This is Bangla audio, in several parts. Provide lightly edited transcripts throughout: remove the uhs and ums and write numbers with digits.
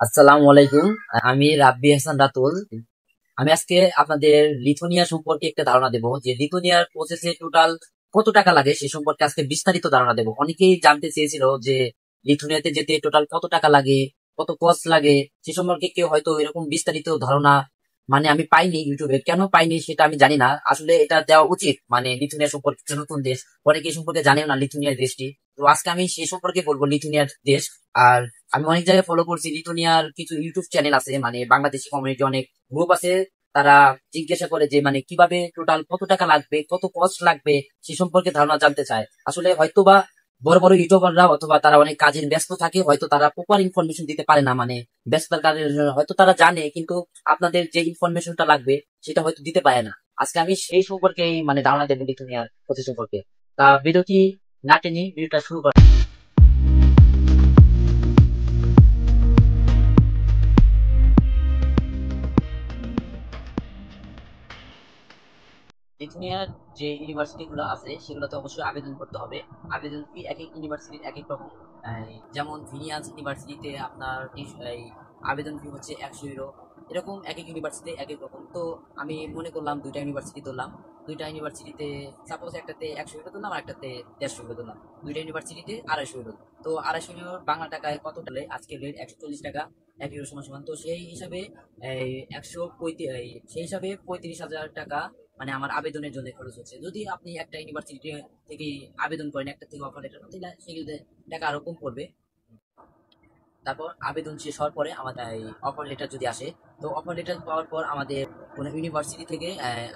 আসসালামু আলাইকুম। আমি রাব্বি হাসান রাতুল। আমি আজকে আপনাদের লিথুনিয়া সম্পর্কে একটা ধারণা দেব যে লিথুনিয়ার প্রসেসে টোটাল কত টাকা লাগে সে সম্পর্কে আজকে বিস্তারিত ধারণা দেব। অনেকেই জানতে চেয়েছিল যে লিথুনিয়াতে যেতে টোটাল কত টাকা লাগে, কত কস্ট লাগে, সে সম্পর্কে কেউ হয়তো এরকম বিস্তারিত ধারণা আমি পাইনি ইউটিউবে। কেন পাইনি সেটা আমি জানি না, আসলে এটা দেওয়া উচিত। লিথুনিয়া সম্পর্কে একটা নতুন দেশ, অনেকে এই সম্পর্কে জানেও না লিথুনিয়ার দেশটি। তো আজকে আমি সে সম্পর্কে বলবো লিথুনিয়ার দেশ। আর আমি অনেক জায়গায় ফলো করছি, লিথুনিয়ার কিছু ইউটিউব চ্যানেল আছে, বাংলাদেশি কমিউনিটি অনেক গ্রুপ আছে। তারা জিজ্ঞাসা করে যে কিভাবে টোটাল কত টাকা লাগবে, কত কস্ট লাগবে, সে সম্পর্কে ধারণা জানতে চায়। আসলে হয়তোবা বড় বড় ইউটিউবাররা অথবা তারা অনেক কাজের ব্যস্ত থাকে, হয়তো তারা প্রপার ইনফরমেশন দিতে পারে না। ব্যস্ততার কারণে হয়তো তারা জানে, কিন্তু আপনাদের যে ইনফরমেশনটা লাগবে সেটা হয়তো দিতে পারে না। আজকে আমি সেই সম্পর্কে ধারণা দেবো লিথুনিয়ার প্রতি সম্পর্কে। তা ভিডিওটি না টেনে ভিডিওটা শুরু করা। লিথুনিয়ার যে ইউনিভার্সিটি গুলো আছে সেগুলোতে অবশ্যই আবেদন করতে হবে। আবেদন ফি এক এক ইউনিভার্সিটির এক এক রকম। যেমন ভিনিয়ান্স ইউনিভার্সিটিতে আপনার এই আবেদন ফি হচ্ছে 100 ইউরো। এরকম এক এক ইউনিভার্সিটি এক এক রকম। তো আমি মনে করলাম দুইটা ইউনিভার্সিটি ধরলাম। দুইটা ইউনিভার্সিটিতে সাপোজ একটাতে 100 ইউরো দিলাম আর একটাতে 150 ইউরো দিলাম। দুইটা ইউনিভার্সিটিতে 250 ইউরো। তো 250 ইউরো বাংলা টাকায় কত টাকা? আজকে রেট 140 টাকা। 1 ইউরো সমান সমান, তো সেই হিসাবে এই 35,000 টাকা আমার আবেদনের জন্য খরচ হচ্ছে। যদি আপনি একটা ইউনিভার্সিটি থেকে আবেদন করেন, একটা থেকে অফার লেটার, তাহলে সেগুলোতে টাকা আরো কম পড়বে। তারপর আবেদন শেষ হওয়ার পরে আমাদের এই অফার লেটার যদি আসে, তো অফার লেটার পাওয়ার পর আমাদের কোনো ইউনিভার্সিটি থেকে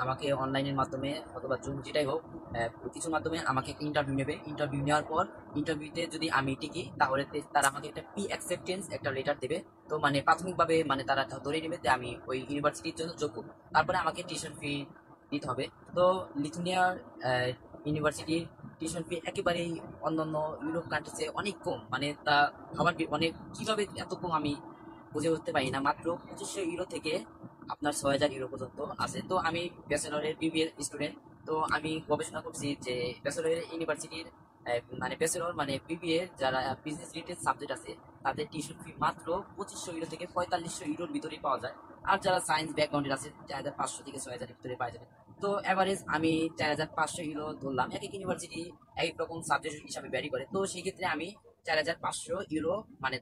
আমাকে অনলাইনের মাধ্যমে অথবা জুম যেটাই হোক, কিছুর মাধ্যমে আমাকে ইন্টারভিউ নেবে। ইন্টারভিউ নেওয়ার পর ইন্টারভিউতে যদি আমি টিকি, তাহলে তারা আমাকে একটা পি অ্যাকসেপ্টেন্স একটা লেটার দেবে। তো প্রাথমিকভাবে তারা ধরে নেবে যে আমি ওই ইউনিভার্সিটির জন্য যোগ্য। তারপরে আমাকে টিউশন ফি দিতে হবে। তো লিথুনিয়ার ইউনিভার্সিটির টিউশন ফি একেবারেই অন্যান্য ইউরোপ কান্ট্রিজে অনেক কম। তা ভাবার কিভাবে এত কম আমি বুঝে উঠতে পারি না। মাত্র 2500 ইউরো থেকে আপনার 6000 ইউরো পর্যন্ত আছে। তো আমি ব্যাচেলরের বিবিএ স্টুডেন্ট। তো আমি গবেষণা করছি যে ব্যাচেলরের ইউনিভার্সিটির ব্যাচেলর বিবিএ যারা বিজনেস রিলেটেড সাবজেক্ট আছে, তাদের টিউশন ফি মাত্র 2500 ইউরো থেকে 4500 ইউরোর ভিতরেই পাওয়া যায়। আর যারা সায়েন্স ব্যাকগ্রাউন্ডের আছে 4500 থেকে 6000 ভিতরে পাওয়া যাবে। তো এভারেজ আমি 4500 ইউরো ধরলাম। এক এক ইউনিভার্সিটি এক এক রকম সাবজেক্ট হিসাবে ভ্যারি করে। তো সেই ক্ষেত্রে আমি 4500 ইউরো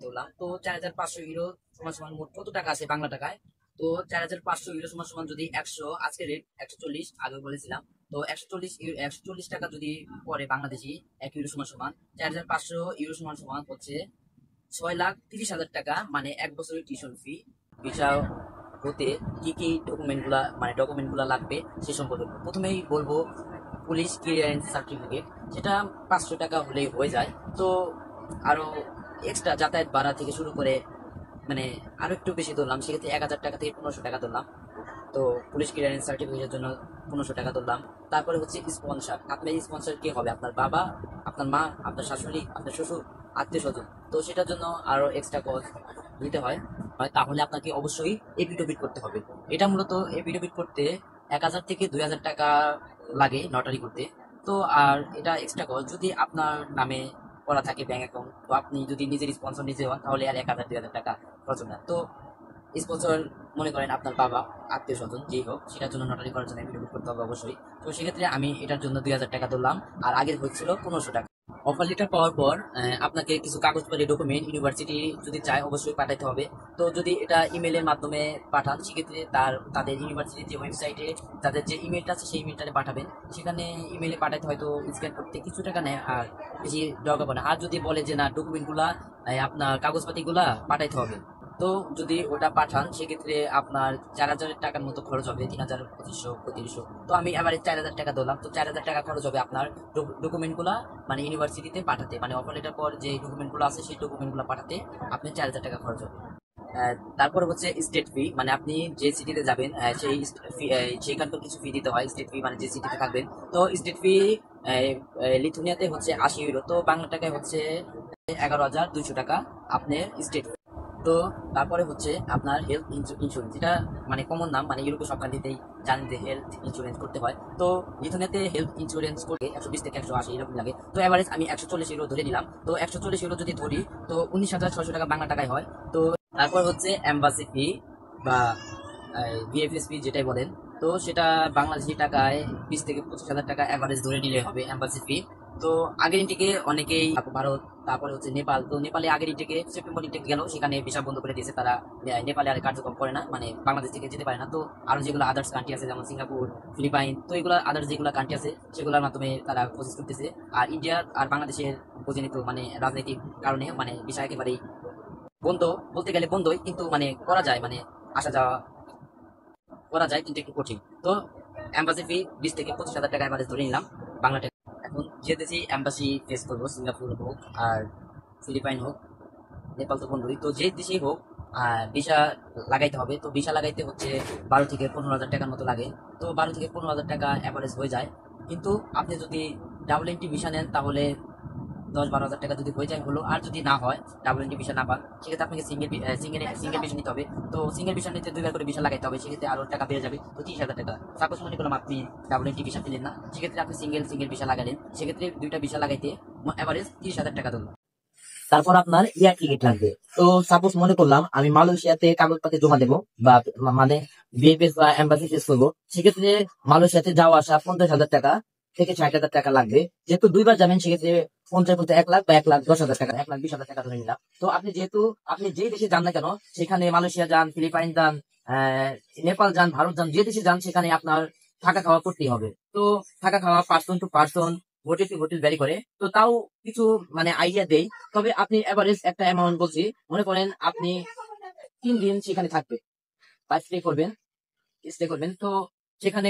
ধরলাম। তো 4500 ইউরো সমান সমান মোট কত টাকা আছে বাংলা টাকায়? তো 4500 ইউরো সমান সমান যদি 100, আজকে রেট 140 আগে বলেছিলাম। তো 140 টাকা যদি পরে বাংলাদেশি 1 ইউরো সমান সমান 4500 ইউরো সমান সমান হচ্ছে 6,30,000 টাকা, 1 বছরের টিউশন ফি। ভিসা হতে কি কি ডকুমেন্ট গুলা লাগবে সে সম্পর্কে প্রথমেই বলবো। পুলিশ ক্লিয়ারেন্স সার্টিফিকেট, সেটা 500 টাকা হলেই হয়ে যায়। তো আরো এক্সট্রা যাতায়াত ভাড়া থেকে শুরু করে আরো একটু বেশি ধরলাম, সেক্ষেত্রে 1,000 টাকা থেকে 1500 টাকা ধরলাম। তো পুলিশ ক্লিয়ারেন্স সার্টিফিকেটের জন্য 1500 টাকা ধরলাম। তারপরে হচ্ছে স্পন্সর। আপনার স্পন্সর কে হবে? আপনার বাবা, আপনার মা, আপনার শাশুড়ি, আপনার শ্বশুর, আত্মীয় স্বজন। তো সেটার জন্য আরো এক্সট্রা কস্ট দিতে হয়। তাহলে আপনাকে অবশ্যই এফিডেভিট করতে হবে। এটা মূলত এফিডেভিট করতে 1,000 থেকে 2,000 টাকা লাগে নটারি করতে। তো আর এটা এক্সট্রা কস্ট। যদি আপনার নামে করা থাকে ব্যাংক অ্যাকাউন্ট, তো আপনি যদি নিজের স্পন্সর নিজে হন, তাহলে আর 1,000 2,000 টাকা খরচ হবে না। তো স্পন্সর মনে করেন আপনার বাবা, আত্মীয় স্বজন যেই হোক, সেটার জন্য নোটারি করার জন্য এফিডেভিট করতে হবে অবশ্যই। তো সেক্ষেত্রে আমি এটার জন্য 2,000 টাকা ধরলাম, আর আগের হচ্ছিল 1500 টাকা। অফার লেটার পাওয়ার পর আপনাকে কিছু কাগজপত্র ডকুমেন্ট ইউনিভার্সিটি যদি চায় অবশ্যই পাঠাতে হবে। তো যদি এটা ইমেলের মাধ্যমে পাঠান, সেক্ষেত্রে তাদের ইউনিভার্সিটির যে ওয়েবসাইটে তাদের যে ইমেলটা আছে সেই ইমেলটাতে পাঠাবেন। সেখানে ইমেলে পাঠাতে হয়তো স্ক্যান করতে কিছু টাকা নেয়, আর বেশি দরকার পড়ে না। আর যদি বলে যে না, ডকুমেন্টগুলা আপনার কাগজপাতিগুলা পাঠাইতে হবে, তো যদি ওটা পাঠান সেক্ষেত্রে আপনার 4,000 টাকার মতো খরচ হবে। 3,000, 2,500, 3,500। তো আমি এবারে 4,000 টাকা দিলাম। তো 4,000 টাকা খরচ হবে আপনার ডকুমেন্ট গুলা ইউনিভার্সিটিতে পাঠাতে। অফার লেটার পর যে ডকুমেন্ট গুলো আছে সেই ডকুমেন্ট গুলো পাঠাতে আপনার 4,000 টাকা খরচ হবে। তারপর হচ্ছে স্টেট ফি। আপনি যে সিটিতে যাবেন সেই সেইখানকার কিছু ফি দিতে হয়। স্টেট ফি যে সিটিতে থাকবেন। তো স্টেট ফি লিথুনিয়াতে হচ্ছে 80 ইউরো। তো বাংলা টাকায় হচ্ছে 11,200 টাকা আপনার স্টেট। তো তারপরে হচ্ছে আপনার হেলথ ইন্স্যুরেন্স, এটা কমন নাম। ইউরোপে সব কান্ট্রিতেই জানেন যে হেলথ ইন্স্যুরেন্স করতে হয়। তো লিথুনিয়াতে হেলথ ইন্স্যুরেন্স করে 120 থেকে 180 এরকম লাগে। তো এভারেজ আমি 140 ইউরো ধরে নিলাম। তো 140 ইউরো যদি ধরি, তো 19,600 টাকা বাংলা টাকায় হয়। তো তারপর হচ্ছে এম্বাসি ফি বা বিএফএস ফি যেটাই বলেন, তো সেটা বাংলাদেশি টাকায় 20 থেকে 25 হাজার টাকা অ্যাভারেজ ধরে নিলে হবে এম্বাসি ফি। তো আগের ইনটেকে অনেকেই ভারত, তারপরে হচ্ছে নেপাল, তো নেপালে আগের ইনটেকে সেপ্টেম্বর ইনটেক গেল, সেখানে ভিসা বন্ধ করে দিয়েছে তারা, নেপালে আর কার্যক্রম করে না, মানে বাংলাদেশ থেকে যেতে পারে না। তো আরো যেগুলো আদার্স কান্ট্রি আছে যেমন সিঙ্গাপুর, ফিলিপাইন, তো এগুলো আদার্স যেগুলো কান্ট্রি আছে সেগুলোর মাধ্যমে তারা প্রসেস করতেছে। আর ইন্ডিয়া আর বাংলাদেশের বুঝে মানে রাজনৈতিক কারণে মানে ভিসা একেবারেই বন্ধ, বলতে গেলে বন্ধই, কিন্তু মানে করা যায়, মানে আসা যাওয়া করা যায়, কিন্তু একটু কঠিন। তো এম্বাসি ফি 20 থেকে 25 হাজার টাকা অ্যাভারেজ ধরে নিলাম বাংলা টাকা। এখন যে দেশে এম্বাসি ফেস করবো, সিঙ্গাপুর হোক আর ফিলিপাইন হোক, নেপাল তো বন্ধুই, তো যে দেশেই হোক ভিসা লাগাইতে হবে। তো ভিসা লাগাইতে হচ্ছে 12 থেকে 15 হাজার টাকার মতো লাগে। তো 12 থেকে 15 হাজার টাকা অ্যাভারেজ হয়ে যায়। কিন্তু আপনি যদি ডাবল এন্ট্রি ভিসা নেন তাহলে 10-12 হাজার টাকা যদি হয়ে যায় হলো। আর যদি না হয়, ডাবল এন্ট্রি ভিসা না পান, সেক্ষেত্রে আপনাকে সিঙ্গেল ভিসা নিতে হবে। তো সিঙ্গেল ভিসা নিতে 2বার করে ভিসা লাগাইতে হবে, সেক্ষেত্রে আরো টাকা বেড়ে যাবে, তো 30 হাজার টাকা। সাপোজ মনে করলাম আপনি ডাবল এন্ট্রি ভিসা পেলেন না, সেক্ষেত্রে আপনি সিঙ্গেল ভিসা লাগালেন, সেক্ষেত্রে 2টা ভিসা লাগাইতে এভারেজ 30 হাজার টাকা ধরুন। তারপর আপনার এয়ার টিকিট লাগবে। তো সাপোজ মনে করলাম আমি মালয়েশিয়াতে কাগজপাতি জমা দেবো বা মানে বিএফএস বা এম্বাসি ফেস করবো, সেক্ষেত্রে মালয়েশিয়াতে যাওয়া আসা 50,000 টাকা থেকে 60,000 টাকা লাগবে। যেহেতু 2বার যাবেন, সেক্ষেত্রে 50 বলতে 1 লাখ বা 1,10,000 টাকা, 1,20,000 টাকা ধরে নিলাম। তো আপনি যেহেতু আপনি যে দেশে যান না কেন, সেখানে মালয়েশিয়া যান, ফিলিপাইন যান, নেপাল যান, ভারত যান, যে দেশে যান সেখানে আপনার থাকা খাওয়া করতেই হবে। তো থাকা খাওয়া person to person, hotel to hotel vary করে। তো তাও কিছু মানে আইডিয়া দেই। তবে আপনি এভারেজ একটা অ্যামাউন্ট বলছি, মনে করেন আপনি 3 দিন সেখানে থাকবে বা স্টে করবেন। তো সেখানে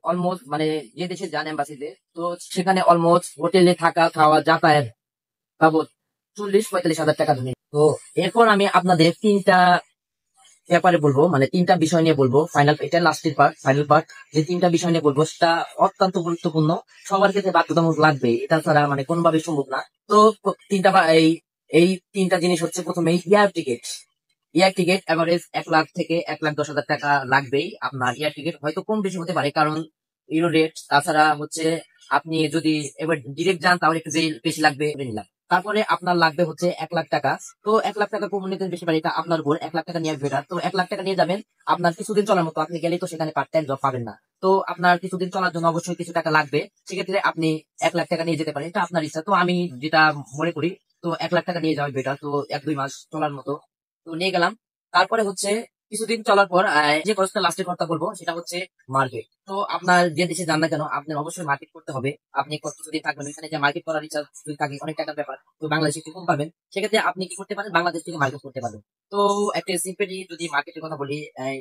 অলমোস্ট মানে যে দেশে যান এম্বাসিতে, তো সেখানে অলমোস্ট হোটেলে থাকা খাওয়া যাতায়াত বাবদ 40-45 হাজার টাকা ধরে। তো এরপর আমি আপনাদের 3টা ব্যাপারে বলবো, মানে 3টা বিষয় নিয়ে বলবো, ফাইনাল, এটা লাস্টের পার্ট, ফাইনাল পার্ট। যে 3টা বিষয় নিয়ে বলবো সেটা অত্যন্ত গুরুত্বপূর্ণ, সবার ক্ষেত্রে বাধ্যতামূলক লাগবে, এটা ছাড়া মানে কোনোভাবে সম্ভব না। তো তিনটা এই 3টা জিনিস হচ্ছে, প্রথমে এয়ার টিকিট এভারেজ 1 লাখ থেকে 1,10,000 টাকা লাগবেই আপনার। এয়ার টিকিট হয়তো কম বেশি হতে পারে, কারণ ইউরো রেট, তাছাড়া হচ্ছে আপনি যদি এবার ডিরেক্ট যান তাহলে একটু বেশি লাগবে ধরে নিলাম। তারপরে আপনার লাগবে হচ্ছে 1 লাখ টাকা। তো 1 লাখ টাকা কম নিতে বেশি পারে, এটা আপনার উপর। 1 লাখ টাকা নিয়ে বেটার। তো 1 লাখ টাকা নিয়ে যাবেন আপনার কিছুদিন চলার মতো, আপনি গেলেই তো সেখানে পার্ট টাইম জব পাবেন না। তো আপনার কিছুদিন চলার জন্য অবশ্যই কিছু টাকা লাগবে, সেক্ষেত্রে আপনি 1 লাখ টাকা নিয়ে যেতে পারেন, এটা আপনার ইচ্ছা। তো আমি যেটা মনে করি, তো 1 লাখ টাকা নিয়ে যাওয়া বেটার। তো 1-2 মাস চলার মতো তো নিয়ে গেলাম। তারপরে হচ্ছে কিছুদিন চলার পর যে খরচটা লাস্টের কথা বলবো সেটা হচ্ছে মার্কেট। তো আপনার যে দেশে যান না কেন, আপনার অবশ্যই মার্কেট করতে হবে। আপনি কিছুদিন থাকবেন এখানে, যে মার্কেট করার ইচ্ছা যদি থাকে, অনেক টাকার ব্যাপার, তো বাংলাদেশে একটু কম পাবেন, সেক্ষেত্রে আপনি কি করতে পারেন, বাংলাদেশ থেকে মার্কেট করতে পারেন। তো একটা সিম্পলি যদি মার্কেটের কথা বলি,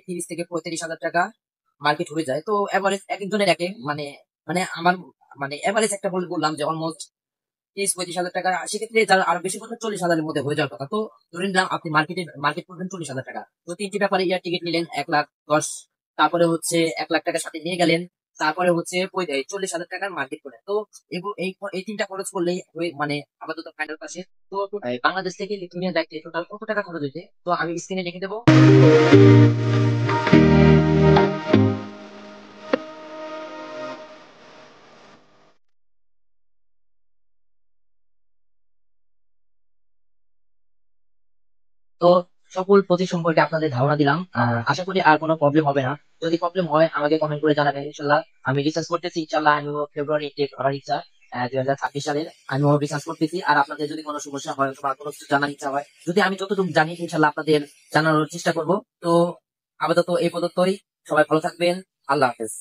30 থেকে 35 হাজার টাকা মার্কেট হয়ে যায়। তো এভারেজ এক একজনের এক এক মানে, মানে আমার মানে এভারেজ একটা বললাম যে অলমোস্ট 30-35 হাজার টাকা। সেক্ষেত্রে যারা আরো বেশি করবেন 40 হাজারের মধ্যে হয়ে যাওয়ার কথা। তো ধরে নিলাম আপনি মার্কেট করবেন 40 হাজার টাকা। তো 3টি ব্যাপারে এয়ার টিকিট নিলেন 1,10,000, তারপরে হচ্ছে 1 লাখ টাকার সাথে নিয়ে গেলেন, তারপরে হচ্ছে 40 হাজার টাকার মার্কেট করেন। তো এই 3টা খরচ করলেই মানে আপাতত ফাইনাল পাশে। তো বাংলাদেশ থেকে লিথুয়ানিয়া যাইতে টোটাল কত টাকা খরচ হয়েছে, তো আমি স্ক্রিনে লিখে দেবো। তো সকল প্রতীক সম্পর্কে আপনাদের ধারণা দিলাম, আশা করি আর কোনো প্রবলেম হবে না। যদি প্রবলেম হয় আমাকে কমেন্ট করে জানাবেন, ইনশাল্লাহ আমি রিসার্চ করতেছি। ইনশাল্লাহ আমিও ফেব্রুয়ারি ইনটেক করার ইচ্ছা, 2026 সালের আমিও রিসার্চ করতেছি। আর আপনাদের যদি কোনো সমস্যা হয় বা কোনো কিছু জানার ইচ্ছা হয়, যদি আমি যতটুকু জানি ইনশাল্লাহ আপনাদের জানানোর চেষ্টা করব। তো আপাতত এই পর্যন্তই, সবাই ভালো থাকবেন, আল্লাহ হাফেজ।